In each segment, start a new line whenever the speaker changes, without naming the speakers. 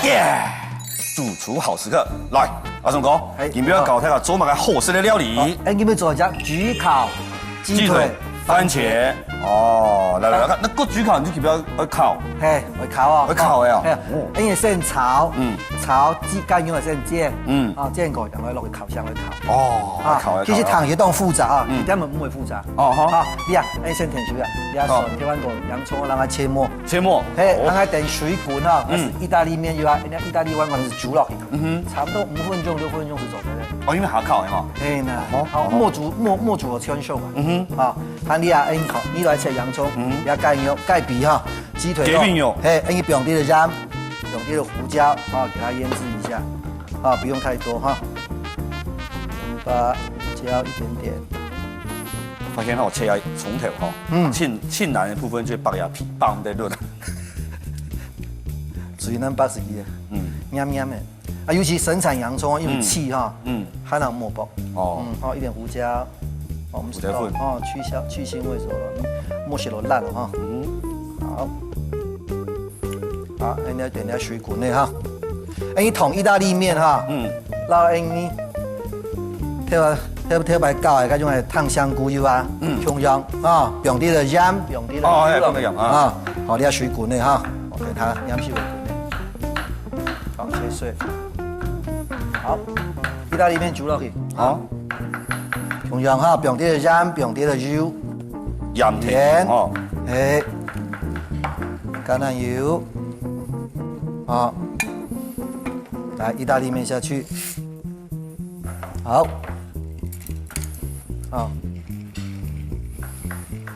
耶！主厨好时刻，来，阿松哥，你不要搞太个做嘛个好吃的料理。
你们做一只焗烤鸡腿
番茄。哦，来看，那个焗烤你就不要烤。
嘿，会烤哦。
会烤的哦。
因为先炒，炒鸡肝用的先煎，煎过然后落去烤箱去烤。
哦，烤
其实汤也当复杂啊，一点唔会复杂。
哦好。
你啊，你先填水啊，你啊，台湾个洋葱让它切末。
切末。
嘿，让它等水滚哈，那是意大利面又啊，人家意大利碗是煮落去。差不多5分钟6分钟是走的嘞。
哦，因为还要烤的哈。
嘿呐，好，末煮的全熟嘛。啊，看你啊，你来切洋葱，也盖肉、盖皮哈，鸡腿肉，嘿，你不用滴的姜，用滴的胡椒，啊，给它腌制一下，啊，不用太多哈，把椒一点点。
发现我切下从头哈，庆南的部分就白牙皮棒在论。
最难把是伊的，黏黏的，啊，尤其生产洋葱，因为气哈，还能磨薄，一点胡椒。我们知道哦，去腥味什么了，莫写了烂了哈。好，人家点点水滚的哈。一桶意大利面哈，然后你特别搞的，嗰種係燙香菇油啊，葱姜啊，用啲嘅鹽，用啲嘅油啊，好，你要水滾的哈，我給它鹽皮水滾的，好切碎，好，意大利面煮落去，好。同樣哈，用啲嘅鹽，用啲嘅油，
鹽哦，
橄欖油，好，來意大利面下去，好，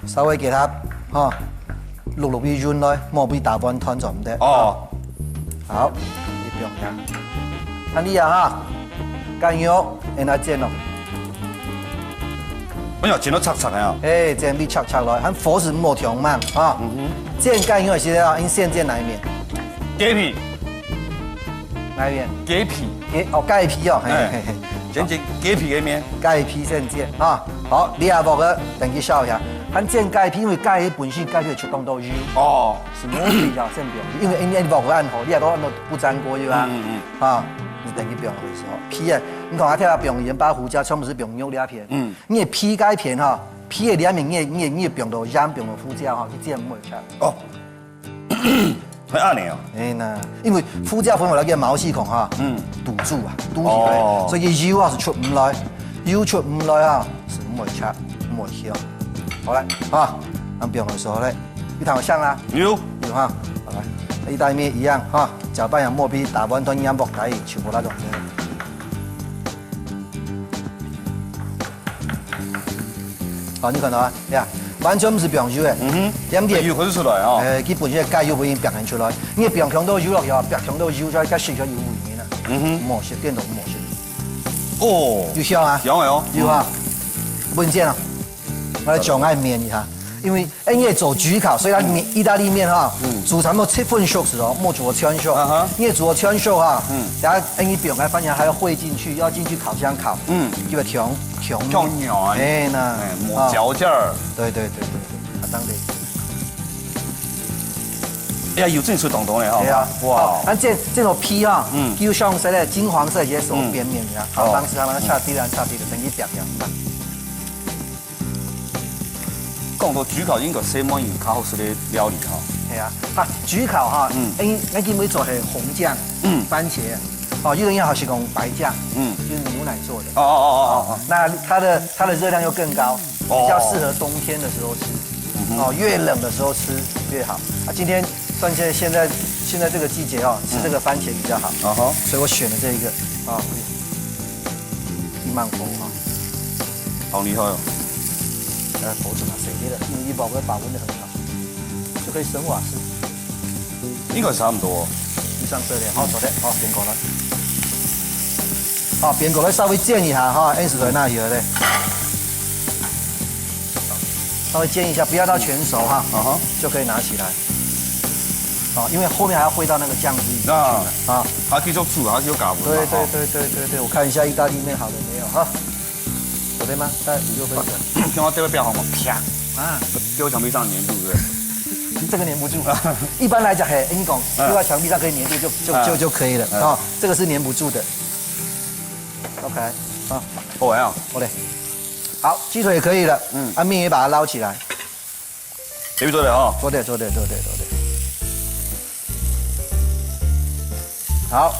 稍微給它哈淥啲軟來，莫俾大碗湯就唔得。哦，好，你不用呀，看你呀哈，乾肉讓它煎落。
我要煎到擦擦的啊！
煎比擦擦來，看火是莫調慢啊。煎乾肉是啊，因先煎哪一面？
雞皮。
哪一面？
雞皮。
雞皮哦，
先煎雞皮嘅面。
雞皮先煎啊。好，你下薄個等佢燒一下。看煎雞皮，因為雞皮本身雞皮出動到油。哦。是磨比較先不用，因為你薄個按好，你下都按到不粘鍋油啊。啊。你等于不用的时候，皮啊，你看它跳不用盐巴、胡椒，全部是不用肉两片。你皮改片哈，皮的两面你也不用到盐，不用到胡椒哈，你这样唔会吃。哦，
会按呢哦。
呐，因为胡椒粉我那个毛细孔哈，堵住啊，堵起来，所以油啊是出唔来，油出唔来啊是唔会吃，唔会香。好嘞，啊，那不用的时候嘞，你看我像啊，有哈，好来。意大利面一样哈，搅拌下莫比大碗湯飲薄底，全部那種。好，你看到啊？呀，完全不是不用油的，點點
油可以出來啊。
基本上雞油會表現出來，你不用強到油落去啊，表強到油在加水咗油裡面啊。冇事，電動冇事。哦，有香啊？
香哦。
有啊，不能煎啊，我來將愛面一下。因为因为做焗烤，所以它面意大利面哈，煮差不多7分熟时候，莫煮全熟。因为煮全熟哈，然后你不用来放下，还要烩进去，要进去烤箱烤。就要调软。那
抹嚼劲儿。
对，当地。
哎呀，有正出洞洞的哈。
对啊，哇！咱这种皮哈，有上色的金黄色些手边面呀，好，当时他们差低的，等于掉掉。
讲到焗烤，應該西門有較好食的料理哈。
係啊，焗烤哈，我見會做係紅醬，番茄，有人要係用白醬，就是牛奶做的。那它的熱量又更高，比較適合冬天的時候吃，越冷的時候吃越好。今天算現在這個季節吃這個番茄比較好，所以我選了這一個1萬紅啊，
好厲害哦。
保存啊，省啲啦，因為保溫得很好，就可以省瓦斯。
應該差唔多。
上色點，好，左邊，好，邊個啦？好，邊個咧稍微煎一下哈，按時在那裡了嘞。稍微煎一下，不要到全熟哈，就可以拿起來。因為後面還要燴到那個醬汁。啊，
還繼續煮，還繼續搞。
對，我看一下意大利面好了沒有哈？有對嗎？大概5、6分鐘。
聽我這個標好嗎？啪！啊，丟牆壁上粘住，對不對？
这个粘不住。一般来讲，嘿，你讲丢在墙壁上可以粘住就可以了啊。这个是粘不住的。OK， 啊，
好玩啊，
好嘞。好，鸡腿也可以了。面也把它捞起来。
别做的哈。
做对。好，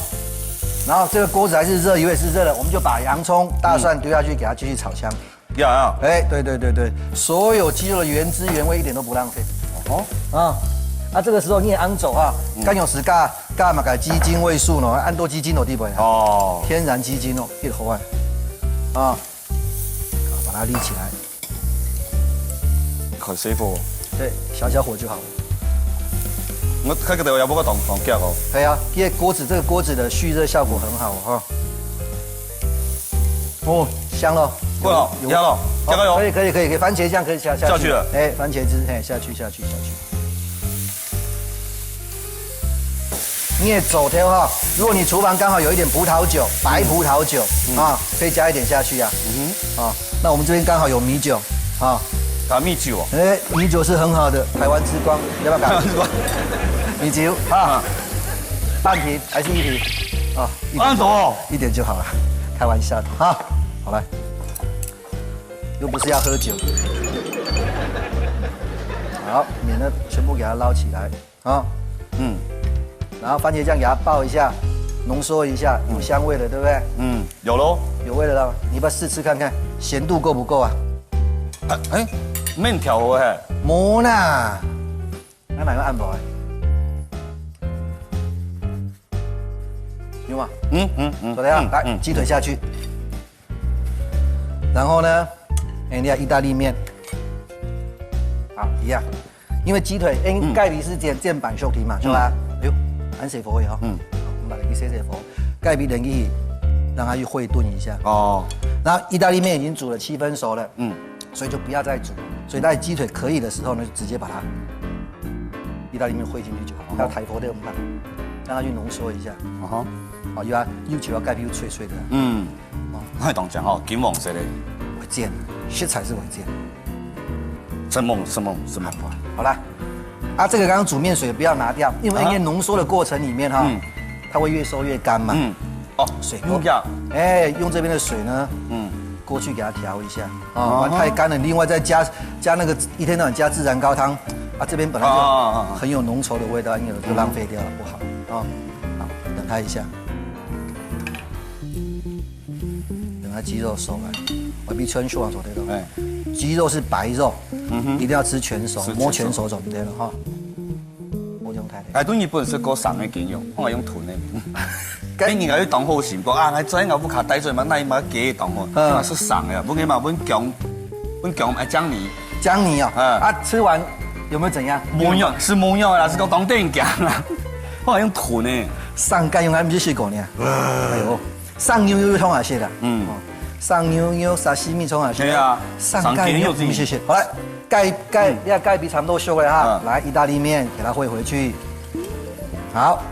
然后这个锅子还是热，油也是热的，我们就把洋葱、大蒜丢下去，给它继续炒香。
要。
哎，对，所有鸡肉的原汁原味一点都不浪费。这个时候你也按走啊，干有时加嘛个鸡精味素呢，按多鸡精的地方哦，天然鸡精哦，一口啊，把它立起来，
很辛苦。
对，小火就好了。
我看个头要不个动脚哦。
对啊，因为这个锅子的蓄热效果很好哈。哦，香了，
够了，香了，加油！
可以，番茄酱可以下去了。哎，番茄汁，哎，下去。你也走条哈，如果你厨房刚好有一点葡萄酒，白葡萄酒可以加一点下去呀。那我们这边刚好有米酒
打米酒哦。
哎，米酒是很好的，台湾之光，要不要搞？米酒半瓶还是1瓶？
按走
一点就好了，开玩笑的好来，又不是要喝酒。好，免得全部给它捞起来然后番茄酱给它爆一下，浓缩一下，有香味了，对不对？
有喽，
有味了啦。你要不要试吃看看，咸度够不够啊？
面条好嘿。
没啦，那哪个按摩？有吗？怎么样？来，鸡腿下去，然后呢，你要意大利面，好一样，因为鸡腿盖皮是煎板熟皮嘛，是吧？哎呦，按水火哦，我们把它给洗火，盖皮等于让它去会炖一下然后意大利面已经煮了7分熟了，所以就不要再煮，所以在鸡腿可以的时候呢，就直接把它意大利面烩进去就好，要抬火的我们让它去浓缩一下，要求要盖皮又脆脆的，
那当讲金黄色的，
违建，食材是违建，
真猛，
好啦，这个刚刚煮面水不要拿掉，因为浓缩的过程里面它会越收越干嘛，水
用掉，
用这边的水呢，过去给它调一下，完太干了，另外再加那个一天到晚加自然高汤，这边本来就很有浓稠的味道，就浪费掉了，不好好，等它一下，等它鸡肉熟了，我比全熟做对了，鸡肉是白肉，一定要吃全熟，摸全熟就对了哈，不用太。
对日本是过送的经验，我用囤的。你人家去当好心，讲我昨天我不卡带水嘛，那伊嘛给当好，那是送的，不给嘛，阮姜姜泥
吃完有没有怎样？
没有，是没有啦，是讲当地人讲啦，我用囤的。
上盖用不是水果呢？哎呦，上牛冲哪些的？上牛沙西米冲哪些？
对啊，
上盖牛谢谢。好来，盖皮差不多熟了哈，来意大利面给它烩回去，好。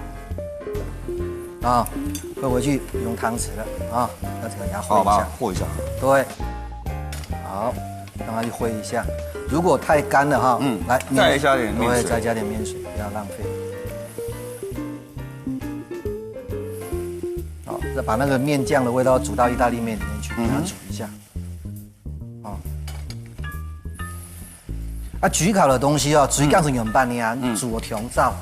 烩回去用汤匙了那这个给它烩一下，
和一下，
对，好，让它去烩一下。如果太干了来
再加点面水，
再加点面水，不要浪费。好，再把那个面酱的味道煮到意大利面里面去，给它煮一下。焗烤的东西煮干成用半年煮香皂，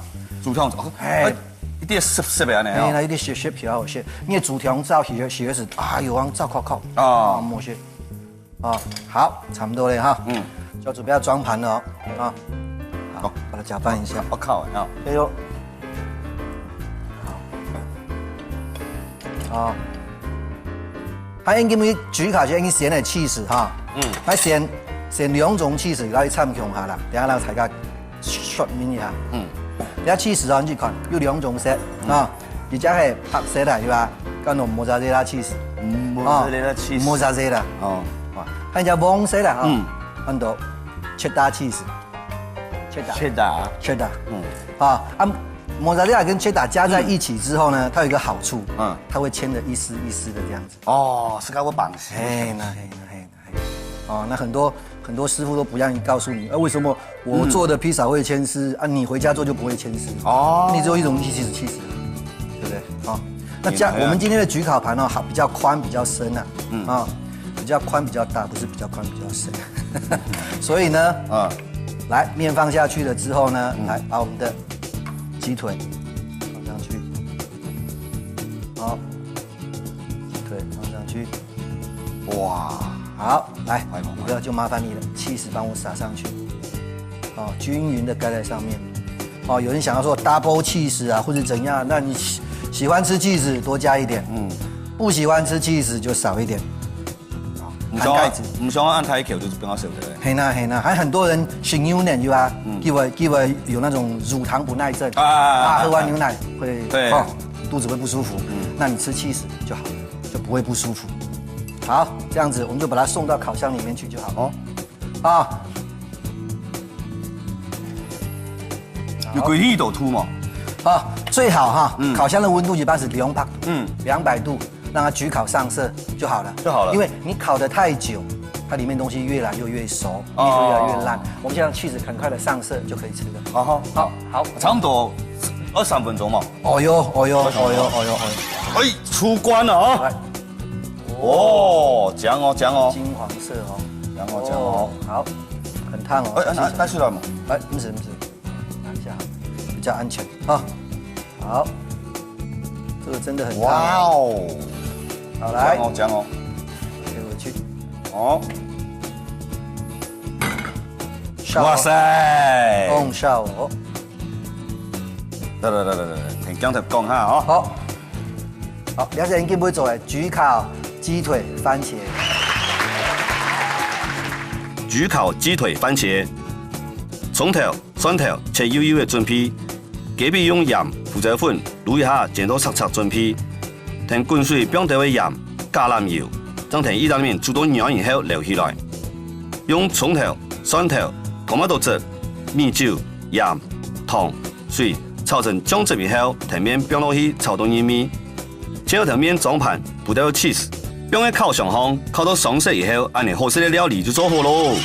一点湿的安尼
那一点湿比较好些。你煮香皂洗是有皂靠摸些好，差不多了哈。就准备要装盘了好，把它搅拌一下。
我靠
哎呦，好，它应该焗烤就应该先来起司先2种起司，然后掺香下啦，等下让大家说明一下。你起司你去看有2种色一只係白色的是吧？跟莫扎雷拉起司，莫扎雷拉還有黃色的看到切達起司，
切達，
莫扎雷拉跟切達加在一起之後呢，它有一個好處，它會牽得一絲一絲的這樣子。
是搞我綁死。
那很多师傅都不愿意告诉你，为什么我做的披萨会牵丝啊？你回家做就不会牵丝哦？你只有一种气死，对不对？好，那我们今天的焗烤盘呢，好比较宽比较深啊，比较宽比较大，不是比较宽比较深。所以呢，来面放下去了之后呢，来把我们的鸡腿放上去，好，鸡腿放上去，哇，好，来，五哥就麻烦你了，cheese帮我撒上去，哦，均匀的盖在上面，哦，有人想要说 double cheese 啊，或者怎样，那你喜欢吃 cheese 多加一点，不喜欢吃 cheese 就少一点。
含盖子，唔想按太口就是不要少的。
嘿呐，还很多人血牛奶对吧？因为有那种乳糖不耐症喝完牛奶会肚子会不舒服。那你吃cheese就好了，就不会不舒服。好，这样子我们就把它送到烤箱里面去就好哦。
有几几度凸嘛？
最好烤箱的温度一般是200度，200度。让它焗烤上色就好了，因为你烤得太久，它里面东西越来越熟，越来越烂。我们现在cheese很快的上色就可以吃了。好，
差不多2-3分钟嘛。
哦哟，
哎，出关了啊！哦，酱哦，
金黄色哦，
酱哦，
好，很烫哦。
拿出来嘛？
不是，拿一下比较安全啊。好，这个真的很烫。哇哦！好来，
酱哦，
切回去。
哇塞！
笑哦。
来，听刚才讲下哦。
好，了解您今不会做的焗烤鸡腿番茄。
焗烤鸡腿番茄，葱头、蒜头切幼幼的准批，隔壁用盐、胡椒粉卤一下，剪到擦准批。添滚水冰调的盐、橄榄油，将添意大利面煮到软以后留起来。用葱头、蒜头、토마토汁、米酒、盐、糖、水炒成酱汁以后，添面冰落去炒到软面。之后条面装盘，不带cheese，冰喺烤上烘，烤到上色以后，按你好食的料理就做好咯。